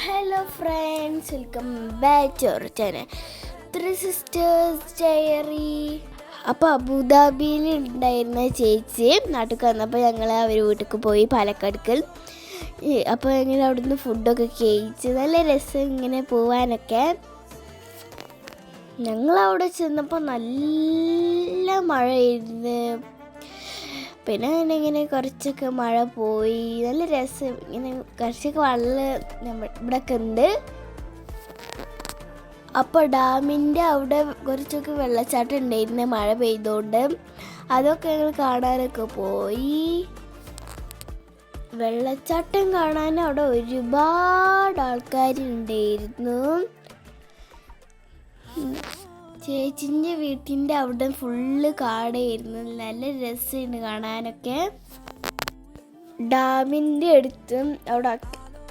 Hello friends, welcome back to our channel three sisters diary. അപ്പോൾ അബുദാബിയിൽ ഉണ്ടായിരുന്ന ചേച്ചി നാട്ടിൽ വന്നപ്പോൾ ഞങ്ങൾ അവർ വീട്ടിലേക്ക് പോയി, പാലക്കാട്. അപ്പോൾ ഇങ്ങനെ അവിടുന്ന് ഫുഡൊക്കെ കഴിച്ച് നല്ല രസം ഇങ്ങനെ പോവാനൊക്കെ. ഞങ്ങളവിടെ ചെന്നപ്പോൾ നല്ല മഴയായിരുന്നു. പിന്നെ ഇങ്ങനെ കുറച്ചൊക്കെ മഴ പോയി, നല്ല രസം. ഇങ്ങനെ കുറച്ചൊക്കെ വെള്ളം ഇവിടെയൊക്കെ ഉണ്ട്. അപ്പോൾ ഡാമിൻ്റെ അവിടെ കുറച്ചൊക്കെ വെള്ളച്ചാട്ടം ഉണ്ടായിരുന്നു മഴ പെയ്തുകൊണ്ട്. അതൊക്കെ ഞങ്ങൾ കാണാനൊക്കെ പോയി. വെള്ളച്ചാട്ടം കാണാൻ അവിടെ ഒരുപാട് ആൾക്കാരുണ്ടായിരുന്നു. ചേച്ചിൻ്റെ വീട്ടിൻ്റെ അവിടെ ഫുള്ള് കാടായിരുന്നു. നല്ല രസമുണ്ട് കാണാനൊക്കെ. ഡാമിൻ്റെ അടുത്തും അവിടെ